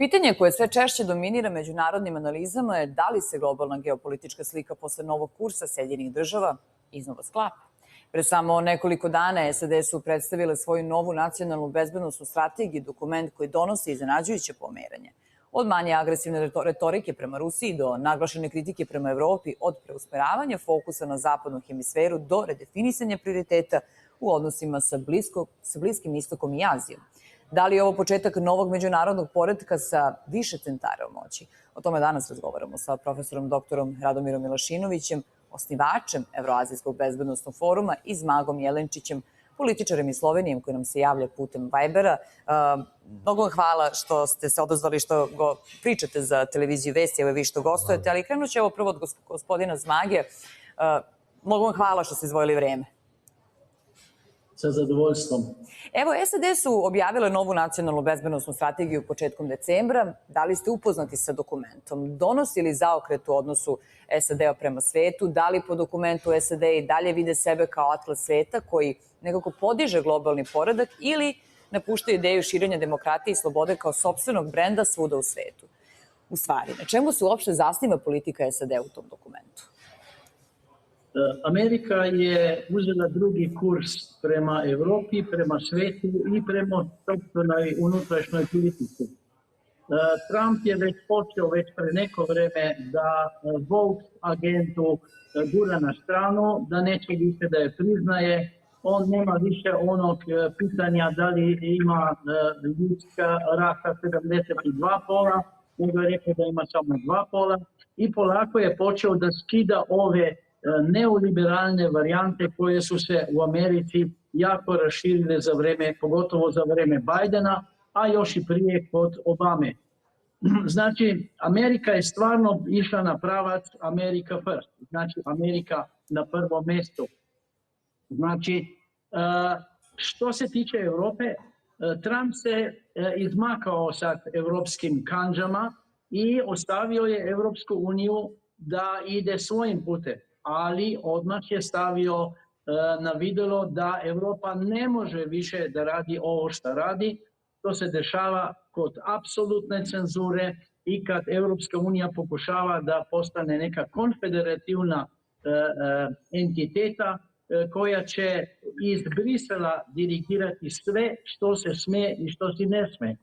Pitanje koje sve češće dominira međunarodnim analizama je da li se globalna geopolitička slika posle novog kursa Sjedinjenih država iznova sklapa. Pre samo nekoliko dana SAD su predstavile svoju novu nacionalnu bezbednosnu strategiju, dokument koji donosi iznenađujuće pomeranje. Od manje agresivne retorike prema Rusiji do naglašene kritike prema Evropi, od preusmeravanja fokusa na zapadnu hemisferu do redefinisanja prioriteta u odnosima sa Bliskim istokom i Azijom. Da li je ovo početak novog međunarodnog poretka sa više centara moći? O tome danas razgovaramo sa profesorom doktorom Radomirom Milošinovićem, osnivačem Evroazijskog bezbednosnog foruma i Zmagom Jelenčićem, političarem iz Slovenije koji nam se javlja putem Vibera. Mnogo vam hvala što ste se odazvali, što pričate za televiziju Vesti, evo vi što gostujete, ali krenut ću prvo od gospodina Zmage. Mnogo vam hvala što ste izdvojili vreme. Sa zadovoljstvom. Evo, SAD su objavile novu nacionalnu bezbednosnu strategiju početkom decembra. Da li ste upoznati sa dokumentom? Donosi li zaokret u odnosu SAD-a prema svetu? Da li po dokumentu SAD i dalje vide sebe kao atlas sveta koji nekako podiže globalni poredak ili napušta ideju širenja demokratije i slobode kao sopstvenog brenda svuda u svetu? U stvari, na čemu se uopšte zasniva politika SAD-a u tom dokumentu? Amerika je uzela drugi kurs prema Evropi, prema svetu i prema sopstvenoj unutrašnjoj politici. Trump je već počeo pre neko vreme da Vogue agentu gura na stranu, da neće više da je priznaje. On nema više onog pitanja da li ima ljudska rasa 72 pola, nego je rekao da ima samo 2 pola i polako je počeo da skida ove neoliberalne varijante koje su se u Americi jako raširile za vreme, pogotovo za vreme Bajdena, a još i prije kod Obame. Znači, Amerika je stvarno išla na pravac America first, znači Amerika na prvom mjestu. Znači, što se tiče Europe, Trump se izmakao sa evropskim kandžama i ostavio je Evropsku uniju da ide svojim putem. Ali odmah je stavio na vidjelo da Evropa ne može više da radi ovo što radi. To se dešava kod apsolutne cenzure i kad Evropska unija pokušava da postane neka konfederativna entiteta koja će iz Brisela dirigirati sve što se sme i što se ne sme.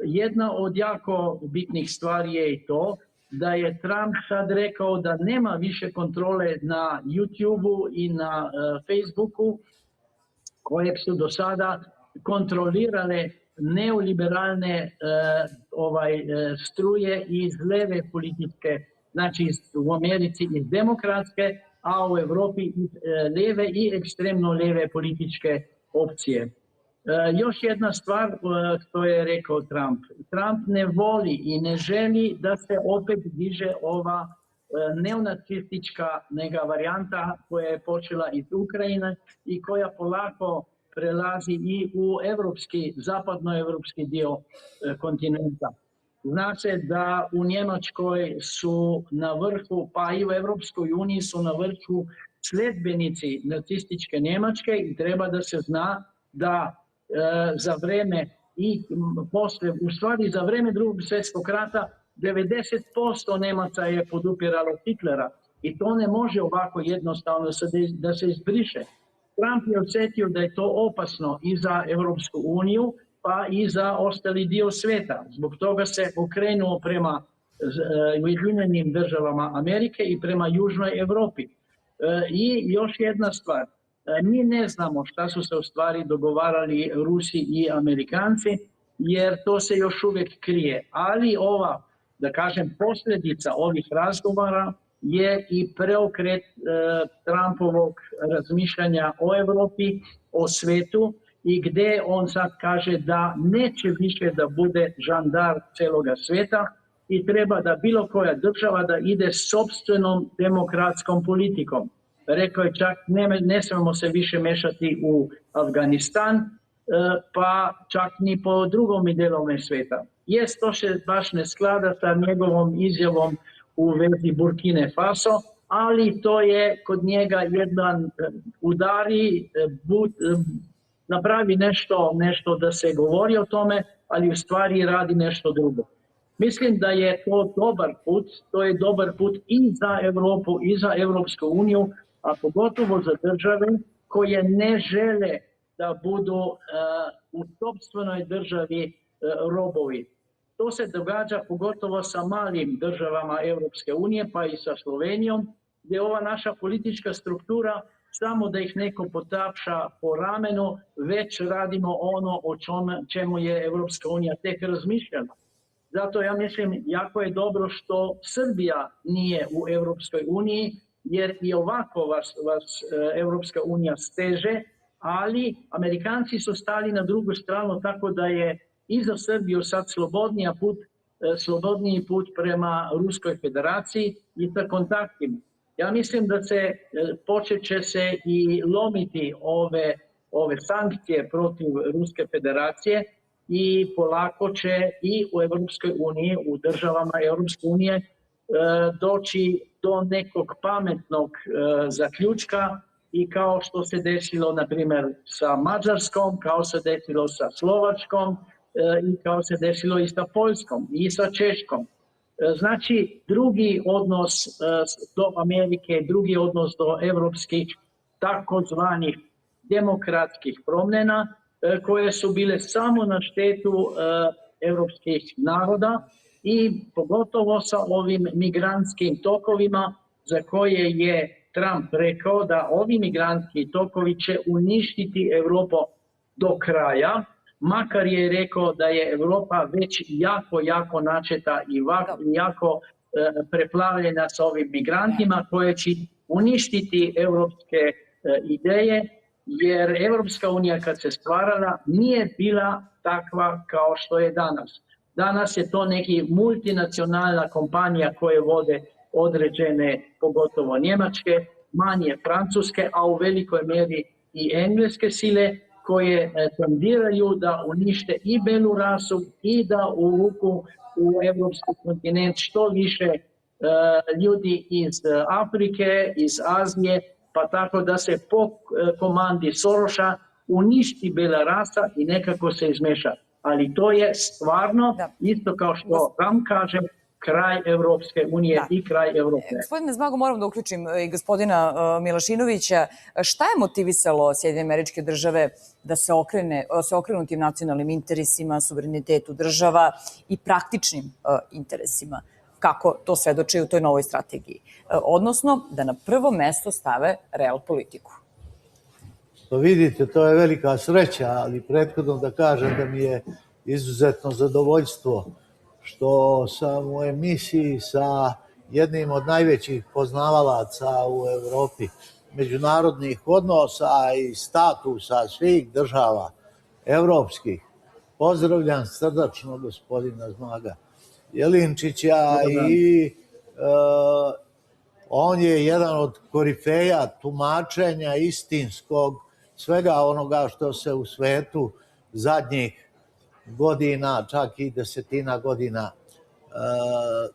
Jedna od jako bitnih stvari je i to da je Trump sad rekao da nema više kontrole na YouTube-u i na Facebooku koje su do sada kontrolirale neoliberalne struje iz leve političke, znači u Americi iz demokratske, a u Evropi iz leve i ekstremno leve političke opcije. Još jedna stvar što je rekao Trump. Trump ne voli i ne želi da se opet diže ova neonacistička neka varijanta koja je počela iz Ukrajine i koja polako prelazi i u zapadnoevropski dio kontinenta. Zna se da u Njemačkoj su na vrhu, pa i u Evropskoj uniji su na vrhu sledbenici nacističke Njemačke i treba da se zna da za vreme i posle, u stvari za vreme Drugog svjetskog rata 90% Nemaca je podupiralo Hitlera i to ne može ovako jednostavno da se izbriše. Trump je osjetio da je to opasno i za Evropsku uniju pa i za ostali dio sveta. Zbog toga se okrenuo prema Ujedinjenim državama Amerike i prema Južnoj Evropi. I još jedna stvar. Mi ne znamo šta su se u stvari dogovarali Rusi i Amerikanci, jer to se još uvijek krije. Ali ova, da kažem, posljedica ovih razgovora je i preokret Trumpovog razmišljanja o Evropi, o svetu i gdje on sad kaže da neće više da bude žandar celoga sveta i treba da bilo koja država da ide sopstvenom demokratskom politikom. Rekao je čak ne smemo se više mešati u Afganistan, pa čak ni po drugom dijelovima svijeta. Jest to se baš ne sklada sa njegovom izjavom u vezi Burkine Faso, ali to je kod njega jedan udari, napravi nešto da se govori o tome, ali u stvari radi nešto drugo. Mislim da je to dobar put i za Europu i za Europsku uniju, a pogotovo za države koje ne žele da budu u sopstvenoj državi robovi. To se događa pogotovo sa malim državama Europske unije, pa i sa Slovenijom, gdje ova naša politička struktura, samo da ih neko potapša po ramenu, već radimo ono o čemu je Europska unija tek razmišljala. Zato ja mislim, jako je dobro što Srbija nije u Europskoj uniji, jer i ovako vas Europska unija steže, ali Amerikanci su stali na drugu stranu, tako da je i za Srbiju sad slobodniji put prema Ruskoj federaciji i sa kontaktima. Ja mislim da počet će se i lomiti ove sankcije protiv Ruske federacije i polako će i u Europskoj uniji, u državama Europske unije doći do nekog pametnog zaključka i kao što se desilo, na primjer, sa Mađarskom, kao se desilo sa Slovačkom i kao se desilo i sa Poljskom i sa Češkom. Znači, drugi odnos do Amerike, drugi odnos do evropskih takozvanih demokratskih promjena koje su bile samo na štetu evropskih naroda i pogotovo sa ovim migrantskim tokovima za koje je Trump rekao da ovi migrantski tokovi će uništiti Europu do kraja, makar je rekao da je Europa već jako načeta i jako preplavljena s ovim migrantima koje će uništiti europske ideje, jer Europska unija kad se stvarala nije bila takva kao što je danas. Danas je to neki multinacionalna kompanija koje vode određene, pogotovo njemačke, manje francuske, a u velikoj mjeri i engleske sile koje tendiraju da unište i belu rasu i da uvuku u evropski kontinent što više ljudi iz Afrike, iz Azije, pa tako da se po komandi Soroša uništi bela rasa i nekako se izmeša. Ali to je stvarno, isto kao što vam kažem, kraj Evropske unije i kraj Evrope. Gospodine Zmago, moram da uključim i gospodina Milošinovića. Šta je motivisalo Sjedinjene Američke Države da se okrenu tim nacionalnim interesima, suverenitetu država i praktičnim interesima? Kako to svedoči u toj novoj strategiji? Odnosno, da na prvo mesto stave real politiku. To vidite, to je velika sreća, ali prethodno da kažem da mi je izuzetno zadovoljstvo što sam u emisiji sa jednim od najvećih poznavalaca u Evropi međunarodnih odnosa i statusa svih država evropskih. Pozdravljam srdačno gospodina Zmaga Jelinčića i on je jedan od korifeja tumačenja istinskog svega onoga što se u svetu zadnjih godina, čak i desetina godina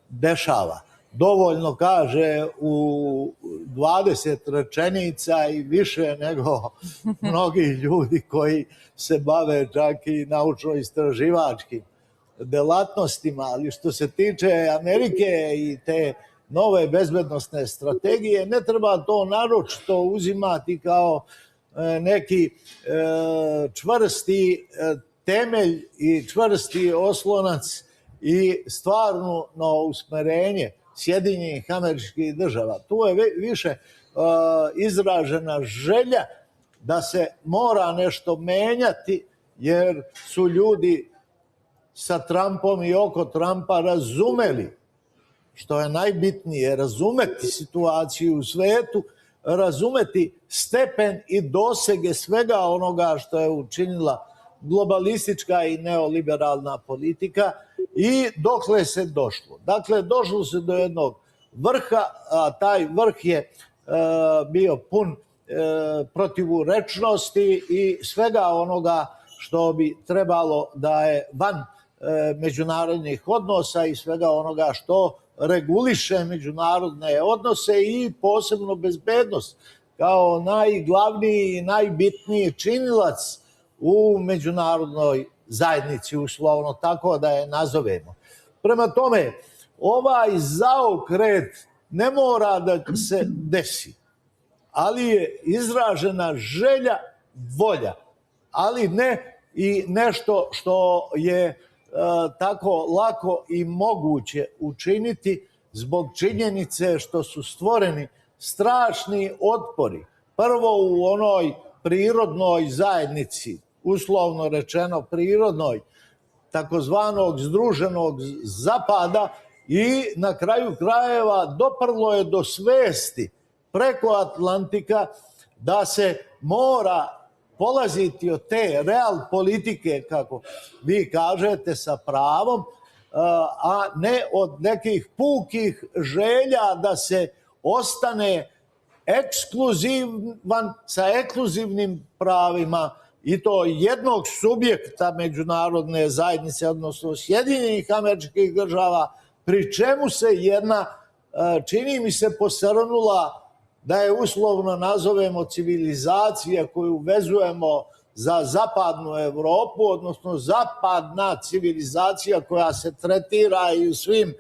dešava. Dovoljno kaže u 20 rečenica i više nego mnogi ljudi koji se bave čak i naučno-istraživačkim delatnostima, ali što se tiče Amerike i te nove bezbednosne strategije, ne treba to naročito uzimati kao neki čvrsti temelj i čvrsti oslonac i stvarno usmerenje Sjedinjenih Američkih Država. Tu je više izražena želja da se mora nešto menjati, jer su ljudi sa Trumpom i oko Trumpa razumeli, što je najbitnije, razumeti situaciju u svetu, razumeti stepen i dosege svega onoga što je učinila globalistička i neoliberalna politika i dokle se došlo. Dakle, došlo se do jednog vrha, a taj vrh je bio pun protivurečnosti i svega onoga što bi trebalo da je van međunarodnih odnosa i svega onoga što reguliše međunarodne odnose i posebno bezbednost kao najglavniji i najbitniji činilac u međunarodnoj zajednici, uslovno tako da je nazovemo. Prema tome, ovaj zaokret ne mora da se desi, ali je izražena želja, volja, ali ne i nešto što je tako lako i moguće učiniti zbog činjenice što su stvoreni strašni otpori. Prvo u onoj prirodnoj zajednici, uslovno rečeno prirodnoj, takozvanog združenog zapada, i na kraju krajeva doprlo je do svesti preko Atlantika da se mora polaziti od te real politike, kako vi kažete, sa pravom, a ne od nekih pukih želja da se ostane ekskluzivan sa ekskluzivnim pravima, i to jednog subjekta međunarodne zajednice, odnosno Sjedinjenih Američkih Država, pri čemu se jedna, čini mi se, posrnula da je uslovno nazovemo civilizacija koju vezujemo za zapadnu Evropu, odnosno zapadna civilizacija koja se tretira i u svim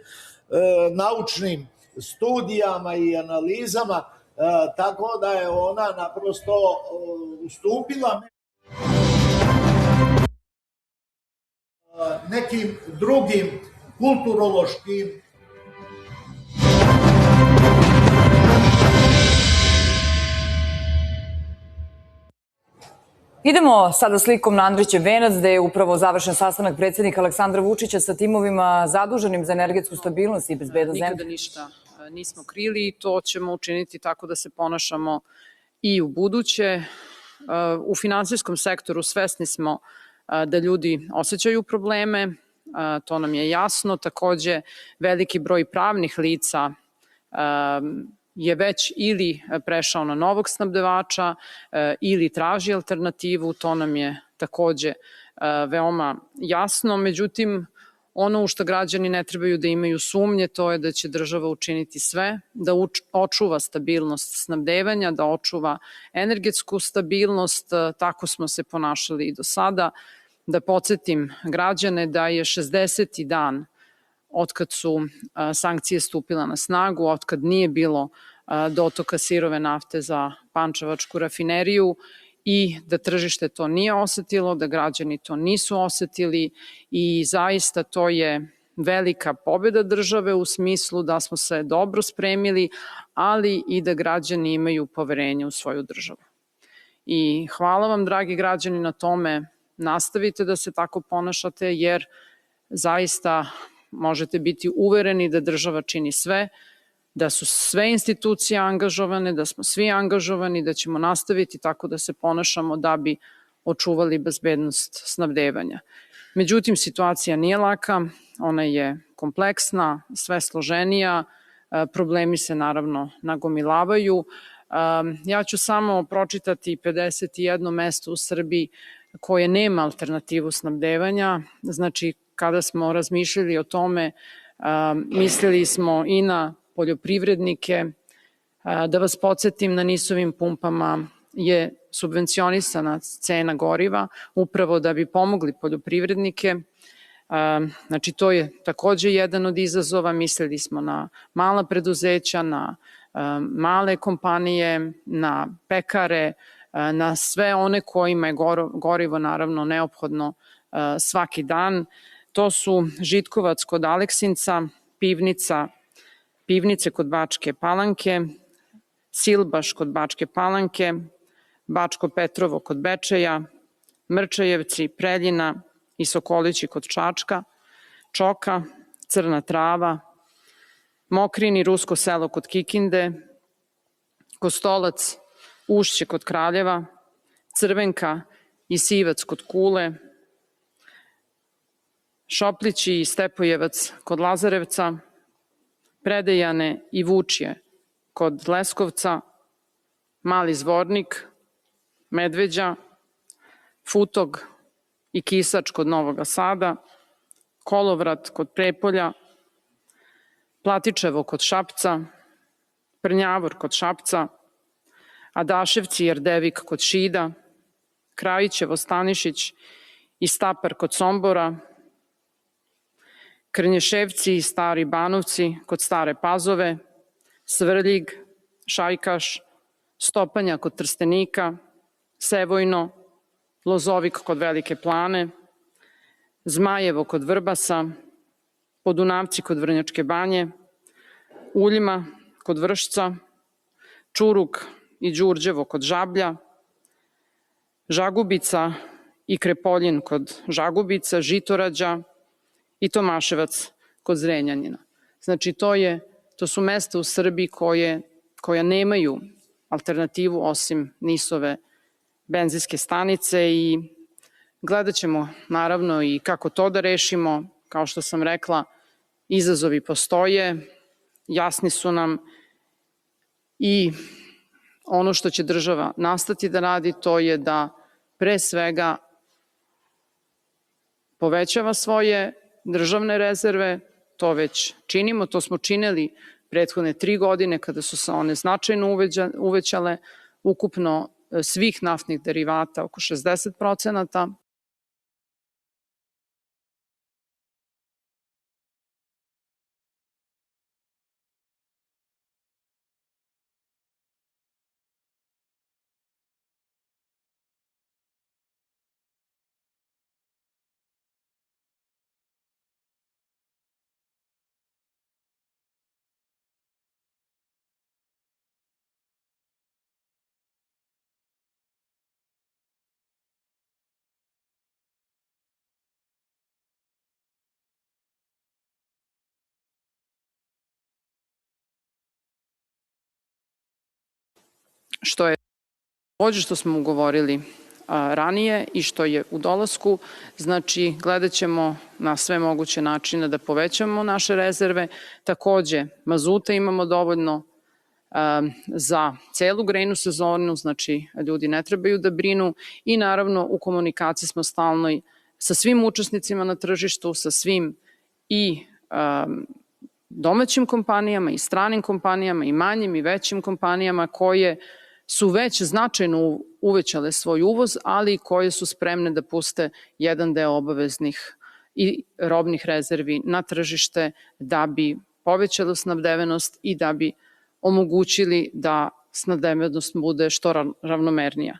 naučnim studijama i analizama, tako da je ona naprosto ustupila nekim drugim kulturološkim Idemo sada slikom na Andrićev venac, gde je upravo završen sastanak predsjednika Aleksandra Vučića sa timovima zaduženim za energetsku stabilnost i bezbednost zemlje. Nikada ništa nismo krili i to ćemo učiniti tako da se ponašamo i u buduće. U finansijskom sektoru svesni smo da ljudi osjećaju probleme, to nam je jasno. Takođe, veliki broj pravnih lica je već ili prešao na novog snabdevača ili traži alternativu, to nam je takođe veoma jasno. Međutim, ono u što građani ne trebaju da imaju sumnje, to je da će država učiniti sve, da očuva stabilnost snabdevanja, da očuva energetsku stabilnost. Tako smo se ponašali i do sada. Da podsjetim građane da je 60. dan otkad su sankcije stupile na snagu, otkad nije bilo dotoka sirove nafte za pančevačku rafineriju i da tržište to nije osetilo, da građani to nisu osetili i zaista to je velika pobjeda države u smislu da smo se dobro spremili, ali i da građani imaju poverenje u svoju državu. I hvala vam, dragi građani, na tome. Nastavite da se tako ponašate, jer zaista možete biti uvereni da država čini sve, da su sve institucije angažovane, da smo svi angažovani, da ćemo nastaviti tako da se ponašamo da bi očuvali bezbednost snabdevanja. Međutim, situacija nije laka, ona je kompleksna, sve složenija, problemi se naravno nagomilavaju. Ja ću samo pročitati 51 mesto u Srbiji koje nema alternativu snabdevanja. Znači, kada smo razmišljali o tome, mislili smo i na poljoprivrednike. Da vas podsjetim, na NIS-ovim pumpama je subvencionisana cena goriva upravo da bi pomogli poljoprivrednike. Znači, to je takođe jedan od izazova. Mislili smo na mala preduzeća, na male kompanije, na pekare, na sve one kojima je gorivo naravno neophodno svaki dan. To su Žitkovac kod Aleksinca, Pivnice kod Bačke Palanke, Silbaš kod Bačke Palanke, Bačko Petrovo kod Bečeja, Mrčajevci, Preljina i Sokolići kod Čačka, Čoka, Crna Trava, Mokrin i Rusko selo kod Kikinde, Kostolac, Ušće kod Kraljeva, Crvenka i Sivac kod Kule, Šoplići i Stepojevac kod Lazarevca, Predejane i Vučje kod Leskovca, Mali Zvornik, Medveđa, Futog i Kisač kod Novog Sada, Kolovrat kod Prepolja, Platičevo kod Šapca, Prnjavor kod Šapca, Adaševci i Erdevik kod Šida, Krajićevo, Stanišić i Stapar kod Sombora, Krnješevci i Stari Banovci kod Stare Pazove, Svrljig, Šajkaš, Stopanja kod Trstenika, Sevojno, Lozovik kod Velike Plane, Zmajevo kod Vrbasa, Podunavci kod Vrnjačke Banje, Uljma kod Vršca, Čuruk i Đurđevo kod Žablja, Žagubica i Krepoljin kod Žagubica, Žitorađa i Tomaševac kod Zrenjanina. Znači, to su mesta u Srbiji koja nemaju alternativu osim NIS-ove benzinske stanice i gledat ćemo naravno i kako to da rešimo. Kao što sam rekla, izazovi postoje, jasni su nam i ono što će država nastati da radi to je da pre svega povećava svoje državne rezerve, to već činimo, to smo činili prethodne 3 godine kada su se one značajno uvećale, ukupno svih naftnih derivata oko 60%. Što je takođe što smo ugovorili ranije i što je u dolasku, znači gledat ćemo na sve moguće načine da povećamo naše rezerve. Takođe, mazuta imamo dovoljno za celu grejnu sezonu, znači ljudi ne trebaju da brinu i naravno u komunikaciji smo stalnoj sa svim učesnicima na tržištu, sa svim i domaćim kompanijama i stranim kompanijama i manjim i većim kompanijama koje su već značajno uvećale svoj uvoz, ali koje su spremne da puste jedan deo obaveznih i robnih rezervi na tržište da bi povećalo snabdevenost i da bi omogućili da snabdevenost bude što ravnomernija.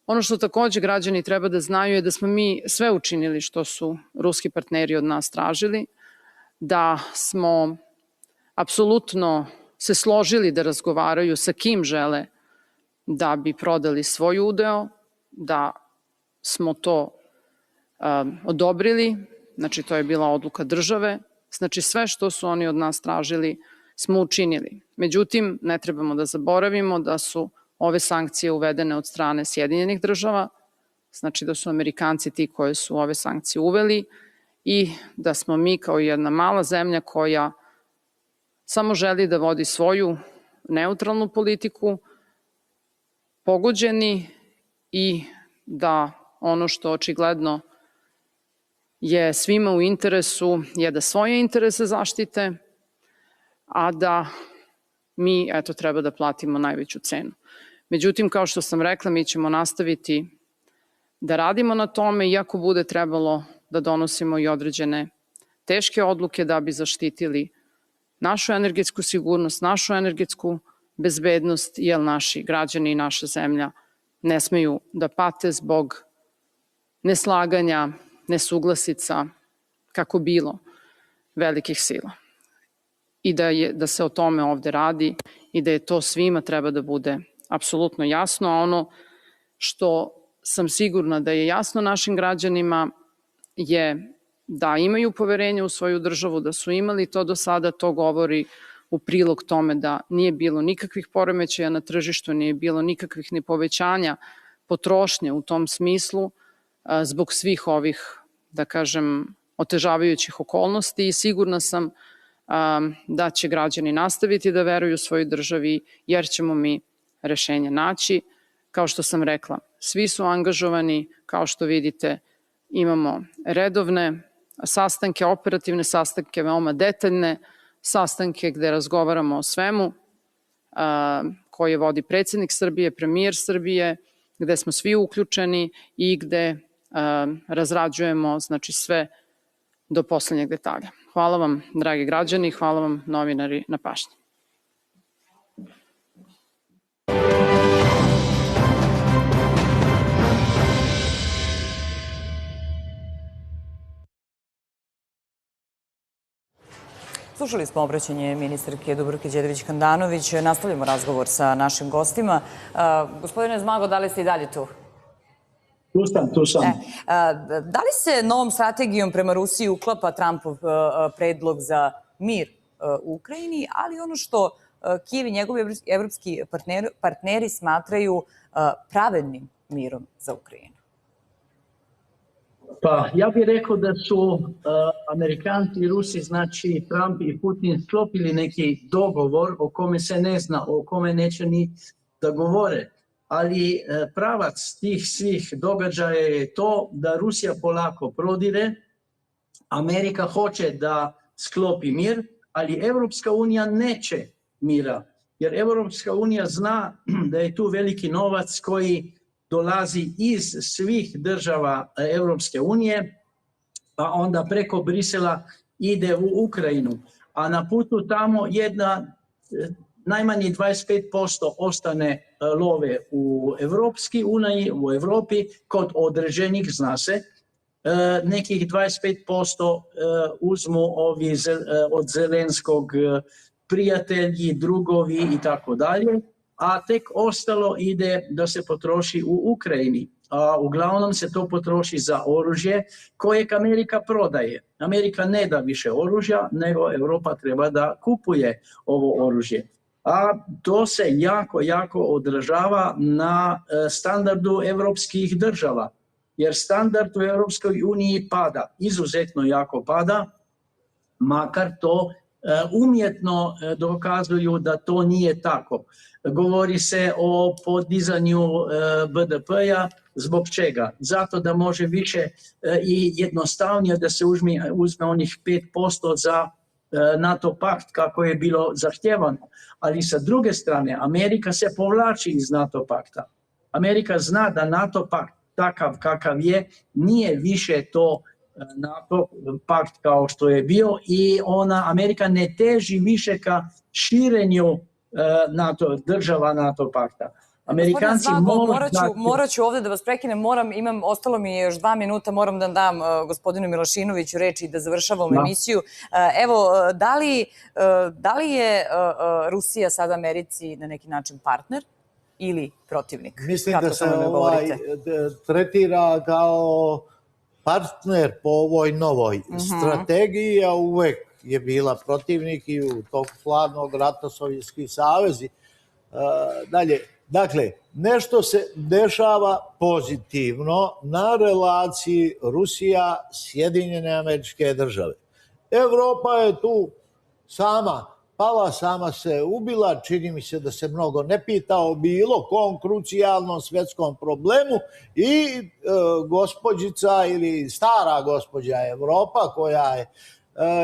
Ono što takođe građani treba da znaju je da smo mi sve učinili što su ruski partneri od nas tražili, da smo apsolutno se složili da razgovaraju sa kim žele da bi prodali svoj udeo, da smo to odobrili, znači to je bila odluka države, znači sve što su oni od nas tražili smo učinili. Međutim, ne trebamo da zaboravimo da su ove sankcije uvedene od strane Sjedinjenih država, znači da su Amerikanci ti koji su ove sankcije uveli i da smo mi kao jedna mala zemlja koja samo želi da vodi svoju neutralnu politiku, pogođeni i da ono što očigledno je svima u interesu je da svoje interese zaštite, a da mi treba da platimo najveću cenu. Međutim, kao što sam rekla, mi ćemo nastaviti da radimo na tome, iako bude trebalo da donosimo i određene teške odluke da bi zaštitili našu energetsku sigurnost, našu energetsku bezbednost, jer naši građani i naša zemlja ne smeju da pate zbog neslaganja, nesuglasica, kako bilo, velikih sila. I da se o tome ovde radi i da je to svima treba da bude apsolutno jasno, a ono što sam sigurna da je jasno našim građanima je da imaju poverenje u svoju državu, da su imali to do sada, to govori u prilog tome da nije bilo nikakvih poremećaja na tržištu, nije bilo nikakvih ni povećanja potrošnje u tom smislu zbog svih ovih, da kažem, otežavajućih okolnosti i sigurna sam da će građani nastaviti da veruju svojoj državi jer ćemo mi rešenje naći. Kao što sam rekla, svi su angažovani, kao što vidite imamo redovne sastanke, operativne sastanke, veoma detaljne sastanke gde razgovaramo o svemu koje vodi predsednik Srbije, premijer Srbije, gde smo svi uključeni i gde razrađujemo, znači sve do poslednjeg detalja. Hvala vam, dragi građani, hvala vam, novinari, na pažnji. Slušali smo obraćanje ministarke Dubravke Đedović-Handanović. Nastavljamo razgovor sa našim gostima. Gospodine Zmago, da li ste i dalje tu? Tu sam. Da li se novom strategijom prema Rusiji uklapa Trumpov predlog za mir u Ukrajini, ali ono što Kijev i njegovi evropski partneri smatraju pravednim mirom za Ukrajinu? Pa ja bih rekao da su Amerikanci i Rusi, znači Trump i Putin, sklopili neki dogovor o kome se ne zna, o kome neće ni da govore. Ali pravac tih svih događaja je to da Rusija polako prodire, Amerika hoće da sklopi mir, ali Evropska unija neće mira. Jer Evropska unija zna da je tu veliki novac koji dolazi iz svih država Evropske unije, pa onda preko Brisela ide u Ukrajinu. A na putu tamo najmanje 25% ostane love u Evropi, kod određenih, zna se, nekih 25% uzmu ovi od Zelenskog prijatelji, drugovi i tako dalje, a tek ostalo ide da se potroši u Ukrajini. A uglavnom se to potroši za oružje kojeg Amerika prodaje. Amerika ne da više oružja, nego Europa treba da kupuje ovo oružje. A to se jako odražava na standardu evropskih država. Jer standard u Evropskoj uniji pada, izuzetno jako pada, makar to umjetno dokazuju da to nije tako. Govori se o podizanju BDP-a, zbog čega? Zato da može više i jednostavnije da se uzme onih 5% za NATO pakt kako je bilo zahtjevano. Ali sa druge strane, Amerika se povlači iz NATO pakta. Amerika zna da NATO pakt takav kakav je, nije više to NATO pakt kao što je bio i Amerika ne teži više ka širenju država NATO pakta. Amerikanci morat ću ovde da vas prekinem, ostalo mi je još 2 minuta, moram da dam gospodinu Milošinoviću reč i da završavamo emisiju. Evo, da li je Rusija sada Americi na neki način partner ili protivnik? Mislim da se tretira kao partner po ovoj novoj strategiji, a uvek je bila protivnik i u toku hladnog rata Sovjetski savez. Dakle, nešto se dešava pozitivno na relaciji Rusija-Sjedinjene Američke Države. Evropa je tu pala, sama se ubila, čini mi se da se mnogo ne pita o bilo kom krucijalnom svjetskom problemu i gospođica ili stara gospođa Evropa koja je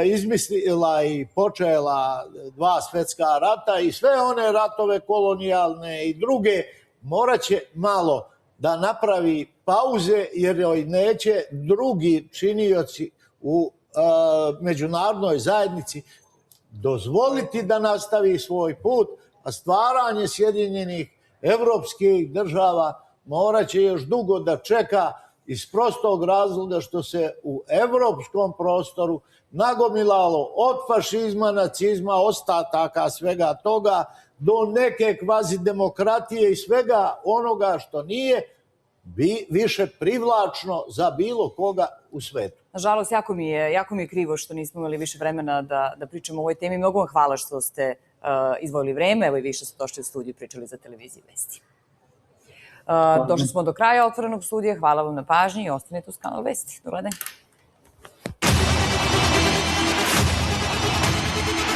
izmislila i počela 2 svjetska rata i sve one ratove kolonijalne i druge, morat će malo da napravi pauze jer joj neće drugi činioci u međunarodnoj zajednici dozvoliti da nastavi svoj put, a stvaranje Sjedinjenih evropskih država morat će još dugo da čeka iz prostog razloga što se u evropskom prostoru nagomilalo od fašizma, nacizma, ostataka svega toga do neke kvazi demokratije i svega onoga što nije više privlačno za bilo koga u svetu. Nažalost, jako mi je krivo što nismo imali više vremena da pričamo o ovoj temi. Mnogo vam hvala što ste izdvojili vreme. Evo i više ste došli u studiju i pričali za televiziju Vesti. Došli smo do kraja Otvorenog studija. Hvala vam na pažnji i ostanite uz kanal Vesti. Do gledanja.